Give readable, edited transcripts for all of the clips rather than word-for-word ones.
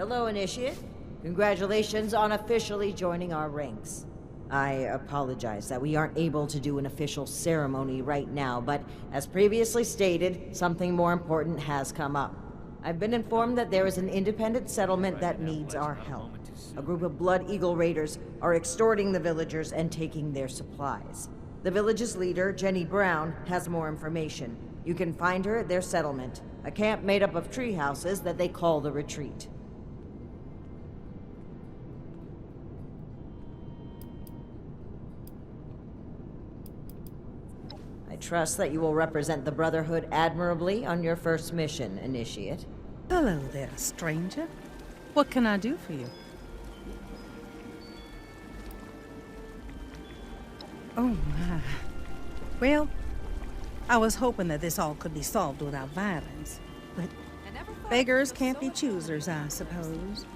Hello, Initiate. Congratulations on officially joining our ranks. I apologize that we aren't able to do an official ceremony right now, but as previously stated, something more important has come up. I've been informed that there is an independent settlement that needs our help. A group of Blood Eagle raiders are extorting the villagers and taking their supplies. The village's leader, Jenny Brown, has more information. You can find her at their settlement, a camp made up of tree houses that they call the Retreat. I trust that you will represent the Brotherhood admirably on your first mission, Initiate. Hello there, stranger. What can I do for you? Oh my. Well, I was hoping that this all could be solved without violence, but beggars can't be choosers, I suppose.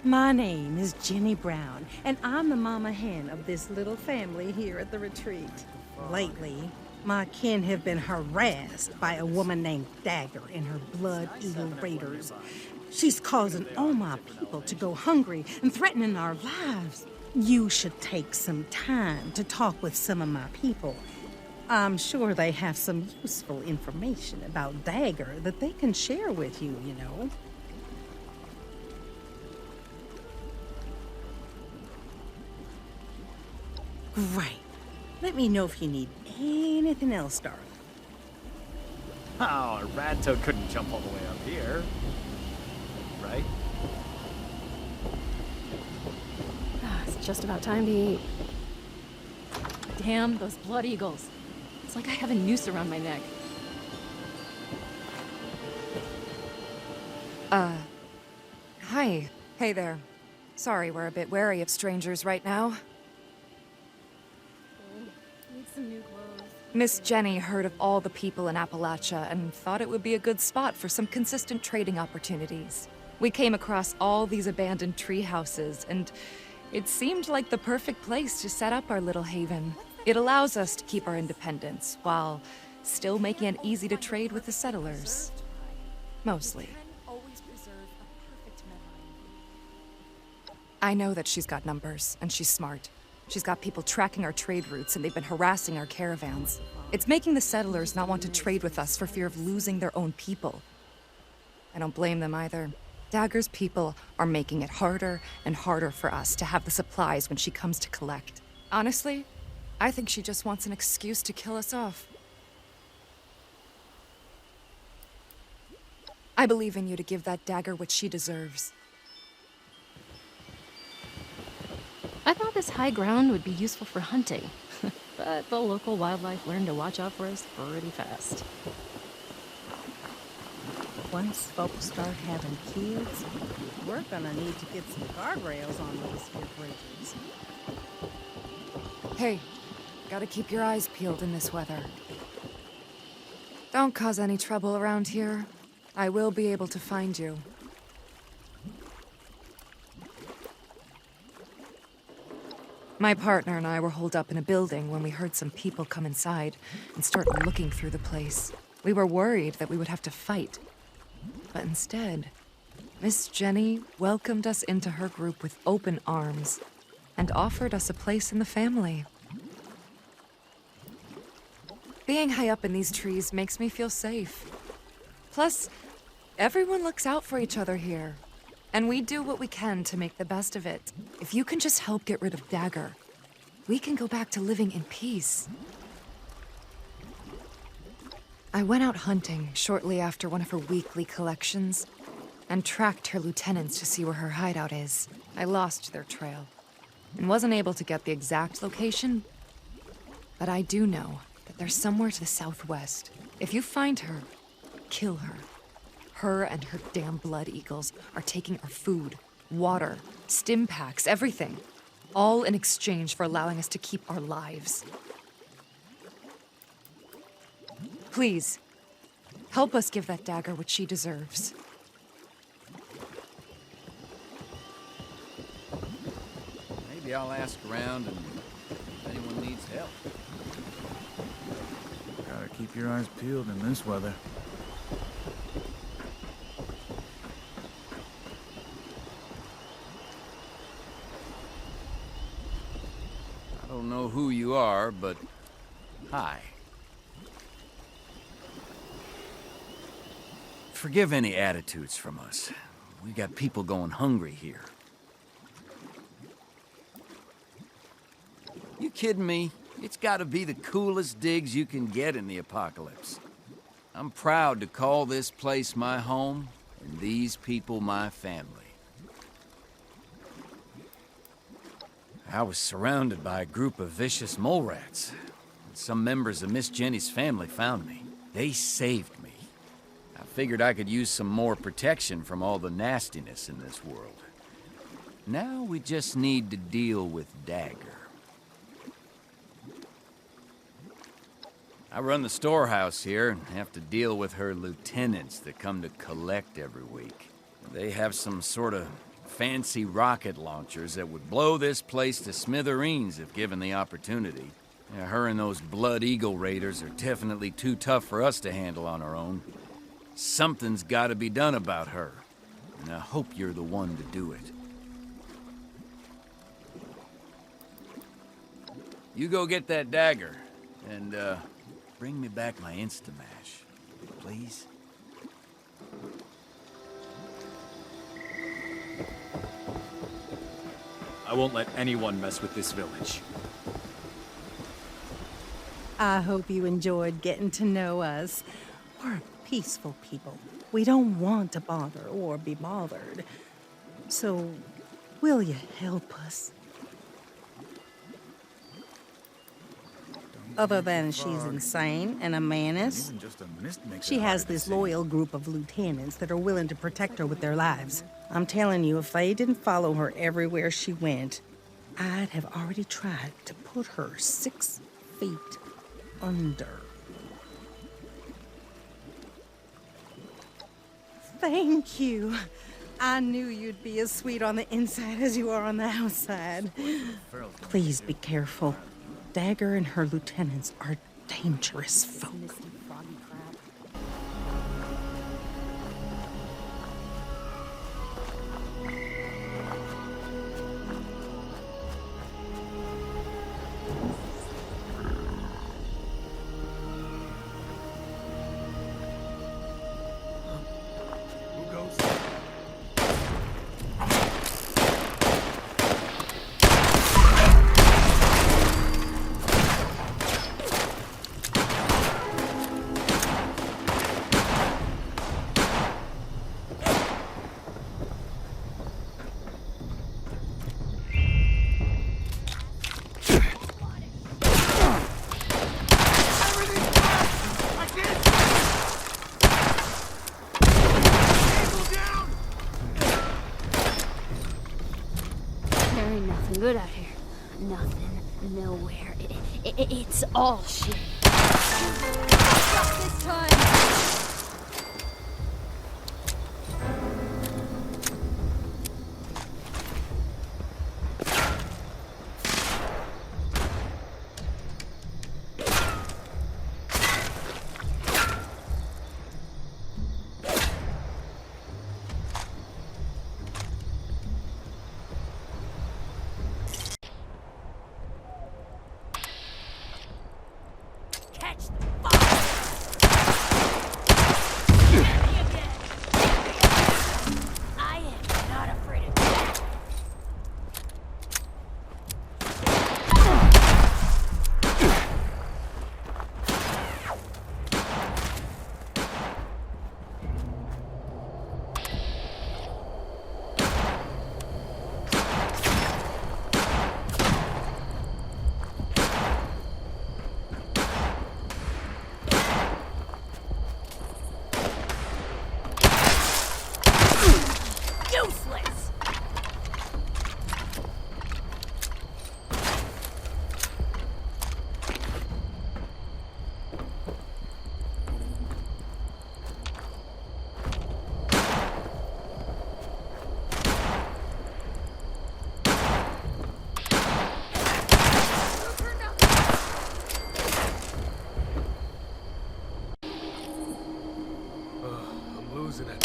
My name is Jenny Brown, and I'm the mama hen of this little family here at the retreat. Lately, my kin have been harassed by a woman named Dagger and her Blood Eagle raiders. She's causing all my people to go hungry and threatening our lives. You should take some time to talk with some of my people. I'm sure they have some useful information about Dagger that they can share with you, you know. Great. Let me know if you need anything else, darling. Oh, a rad toad couldn't jump all the way up here. Right? It's just about time to eat. Damn those blood eagles. It's like I have a noose around my neck. Hi. Hey there. Sorry, we're a bit wary of strangers right now. Need some new clothes. Miss Jenny heard of all the people in Appalachia and thought it would be a good spot for some consistent trading opportunities. We came across all these abandoned tree houses, and it seemed like the perfect place to set up our little haven. It allows us to keep our independence, while still making it easy to trade with the settlers. Mostly. I know that she's got numbers, and she's smart. She's got people tracking our trade routes, and they've been harassing our caravans. It's making the settlers not want to trade with us for fear of losing their own people. I don't blame them either. Dagger's people are making it harder and harder for us to have the supplies when she comes to collect. Honestly, I think she just wants an excuse to kill us off. I believe in you to give that Dagger what she deserves. I thought this high ground would be useful for hunting, but the local wildlife learned to watch out for us pretty fast. Once folks start having kids, we're gonna need to get some guardrails on those here bridges. Hey, gotta keep your eyes peeled in this weather. Don't cause any trouble around here. I will be able to find you. My partner and I were holed up in a building when we heard some people come inside and start looking through the place. We were worried that we would have to fight. But instead, Miss Jenny welcomed us into her group with open arms and offered us a place in the family. Being high up in these trees makes me feel safe. Plus, everyone looks out for each other here. And we do what we can to make the best of it. If you can just help get rid of Dagger, we can go back to living in peace. I went out hunting shortly after one of her weekly collections and tracked her lieutenants to see where her hideout is. I lost their trail and wasn't able to get the exact location, but I do know that they're somewhere to the southwest. If you find her, kill her. Her and her damn blood eagles are taking our food, water, stim packs, everything. All in exchange for allowing us to keep our lives. Please, help us give that Dagger what she deserves. Maybe I'll ask around and if anyone needs help. Gotta keep your eyes peeled in this weather. don't know who you are, but hi. Forgive any attitudes from us. We got people going hungry here. You kidding me? It's gotta be the coolest digs you can get in the apocalypse. I'm proud to call this place my home, and these people my family. I was surrounded by a group of vicious mole rats. Some members of Miss Jenny's family found me. They saved me. I figured I could use some more protection from all the nastiness in this world. Now we just need to deal with Dagger. I run the storehouse here and have to deal with her lieutenants that come to collect every week. They have some sort of fancy rocket launchers that would blow this place to smithereens if given the opportunity. Yeah, her and those Blood Eagle raiders are definitely too tough for us to handle on our own. Something's gotta be done about her, and I hope you're the one to do it. You go get that dagger, and, bring me back my Instamash, please. I won't let anyone mess with this village. I hope you enjoyed getting to know us. We're peaceful people. We don't want to bother or be bothered. So, will you help us? Other than she's insane and a menace, she has this loyal group of lieutenants that are willing to protect her with their lives. I'm telling you, if they didn't follow her everywhere she went, I'd have already tried to put her 6 feet under. Thank you. I knew you'd be as sweet on the inside as you are on the outside. Please be careful. Dagger and her lieutenants are dangerous folk. Good out here. Nothing, nowhere. It's all shit. Not this time. Losing it.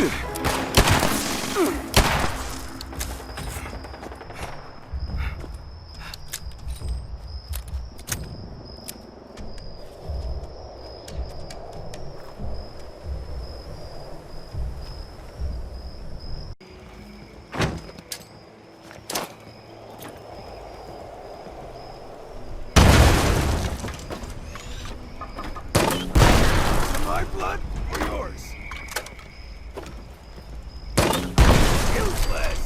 My blood or yours? Useless!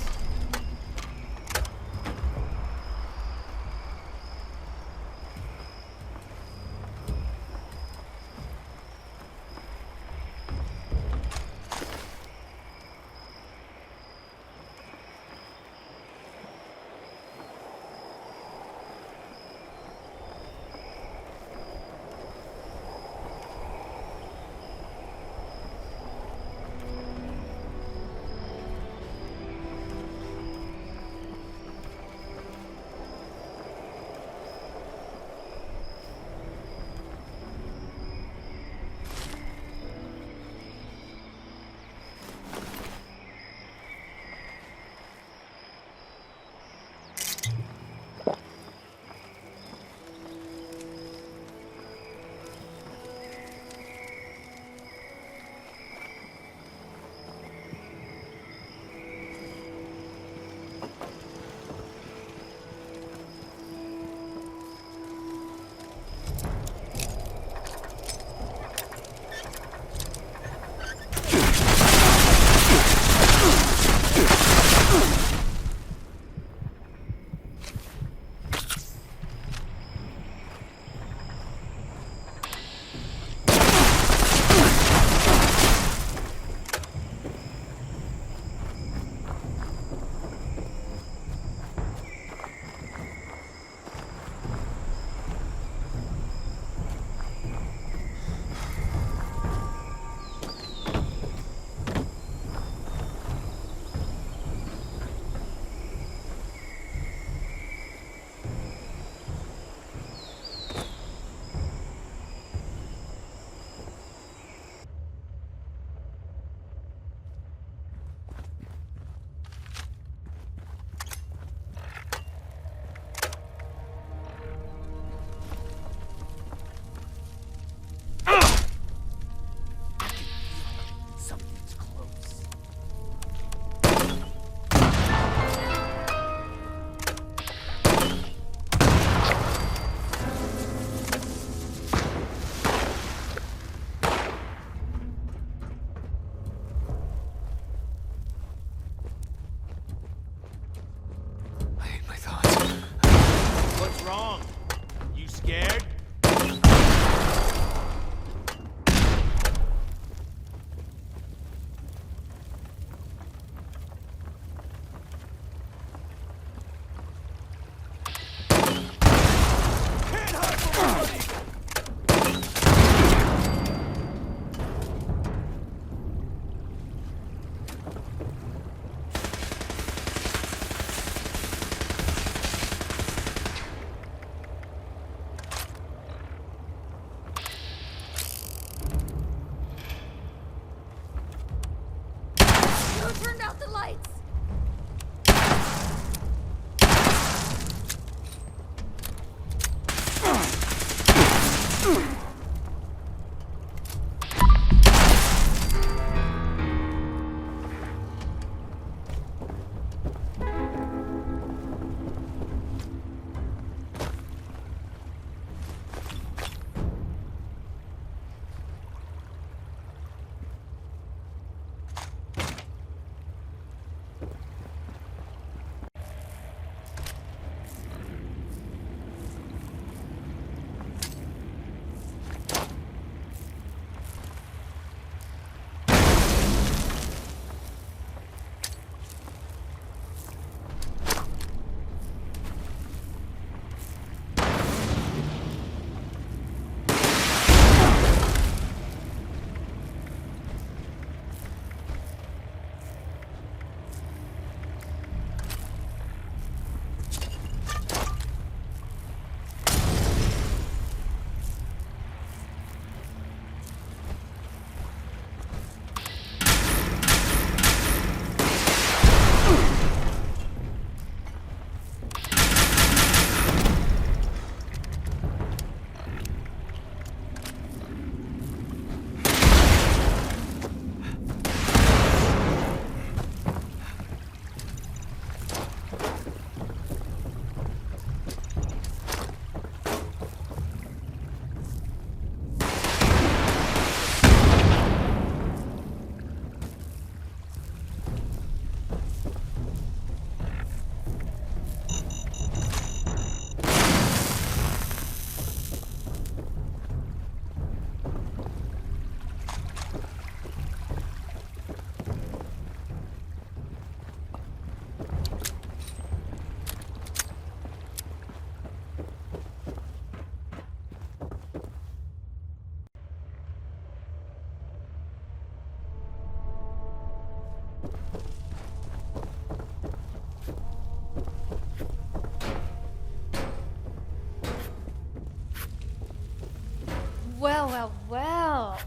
well.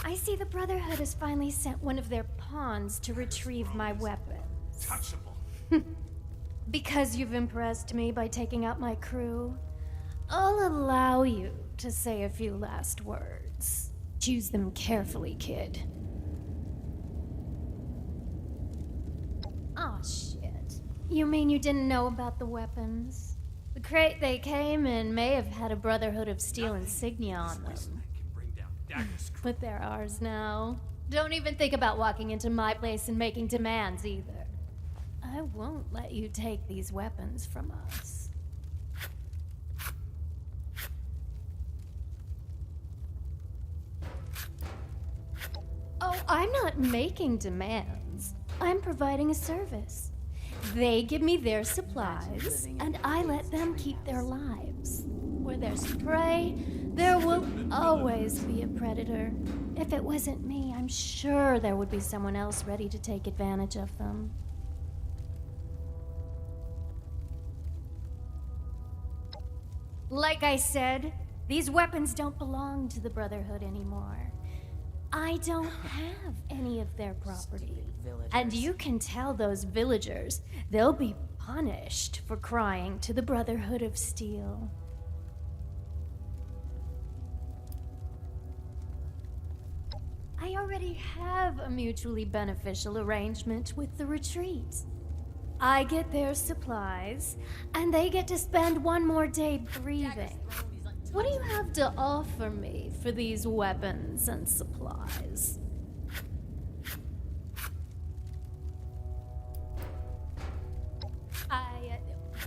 I see the Brotherhood has finally sent one of their pawns to retrieve my weapons. Touchable. Because you've impressed me by taking out my crew, I'll allow you to say a few last words. Choose them carefully, kid. Oh, shit. You mean you didn't know about the weapons? The crate they came in may have had a Brotherhood of Steel insignia on them. But they're ours now. Don't even think about walking into my place and making demands either. I won't let you take these weapons from us. Oh, I'm not making demands. I'm providing a service. They give me their supplies, and I let them keep their lives. Where there's prey, there will always be a predator. If it wasn't me, I'm sure there would be someone else ready to take advantage of them. Like I said, these weapons don't belong to the Brotherhood anymore. I don't have any of their property. And you can tell those villagers they'll be punished for crying to the Brotherhood of Steel. I already have a mutually beneficial arrangement with the retreat. I get their supplies, and they get to spend one more day breathing. What do you have to offer me for these weapons and supplies?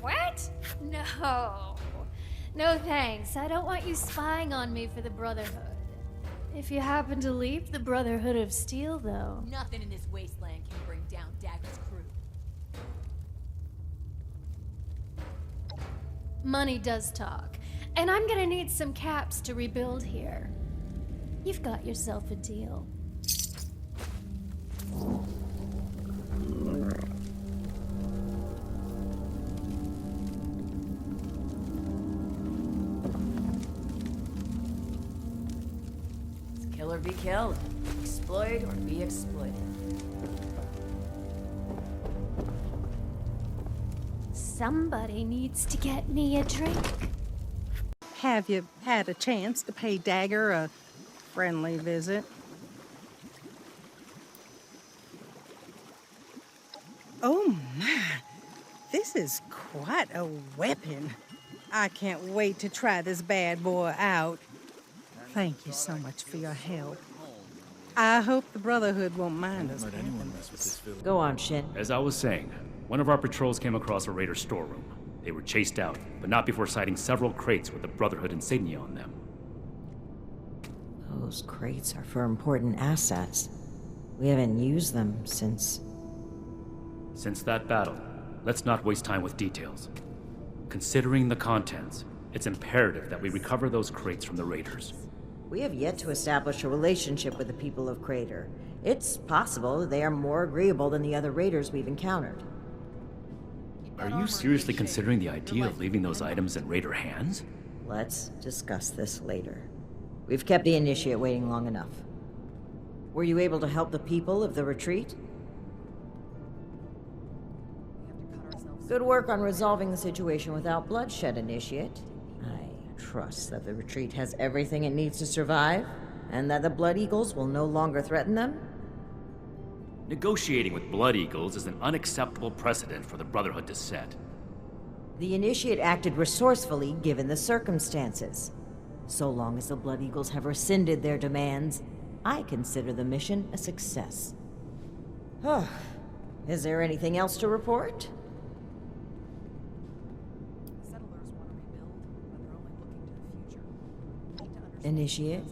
What? No. No thanks. I don't want you spying on me for the Brotherhood. If you happen to leave the Brotherhood of Steel, though. Nothing in this wasteland can bring down Dagger's crew. Money does talk, and I'm gonna need some caps to rebuild here. You've got yourself a deal. Kill or be killed. Exploit or be exploited. Somebody needs to get me a drink. Have you had a chance to pay Dagger a friendly visit? Oh my, this is quite a weapon. I can't wait to try this bad boy out. Thank you so much for your help. I hope the Brotherhood won't mind us. Don't let anyone mess with this village. Go on, Shin. As I was saying, one of our patrols came across a raider storeroom. They were chased out, but not before sighting several crates with the Brotherhood insignia on them. Those crates are for important assets. We haven't used them since... Since that battle, let's not waste time with details. Considering the contents, it's imperative that we recover those crates from the raiders. We have yet to establish a relationship with the people of Crater. It's possible they are more agreeable than the other raiders we've encountered. Are you seriously considering the idea of leaving those items in raider hands? Let's discuss this later. We've kept the Initiate waiting long enough. Were you able to help the people of the retreat? Good work on resolving the situation without bloodshed, Initiate. I trust that the retreat has everything it needs to survive, and that the Blood Eagles will no longer threaten them? Negotiating with Blood Eagles is an unacceptable precedent for the Brotherhood to set. The Initiate acted resourcefully given the circumstances. So long as the Blood Eagles have rescinded their demands, I consider the mission a success. Is there anything else to report? Initiate,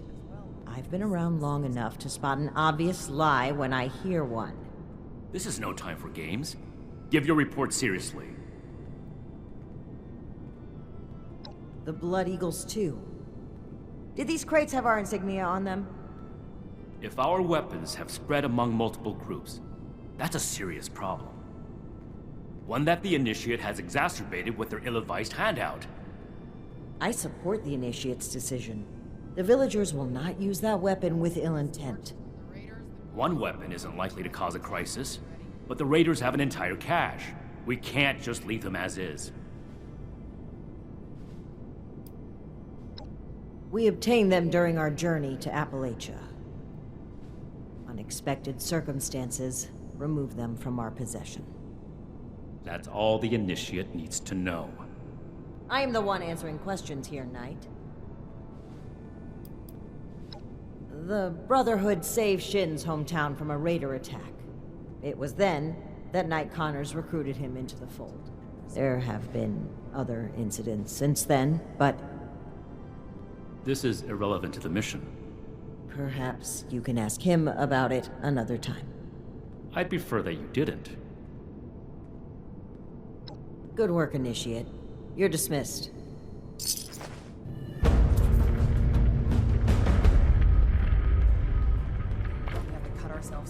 I've been around long enough to spot an obvious lie when I hear one. This is no time for games. Give your report seriously. The Blood Eagles, too. Did these crates have our insignia on them? If our weapons have spread among multiple groups, that's a serious problem. One that the Initiate has exacerbated with their ill-advised handout. I support the Initiate's decision. The villagers will not use that weapon with ill intent. One weapon isn't likely to cause a crisis, but the raiders have an entire cache. We can't just leave them as is. We obtained them during our journey to Appalachia. Unexpected circumstances removed them from our possession. That's all the Initiate needs to know. I am the one answering questions here, Knight. The Brotherhood saved Shin's hometown from a raider attack. It was then that Knight Connors recruited him into the fold. There have been other incidents since then, but... This is irrelevant to the mission. Perhaps you can ask him about it another time. I'd prefer that you didn't. Good work, Initiate. You're dismissed.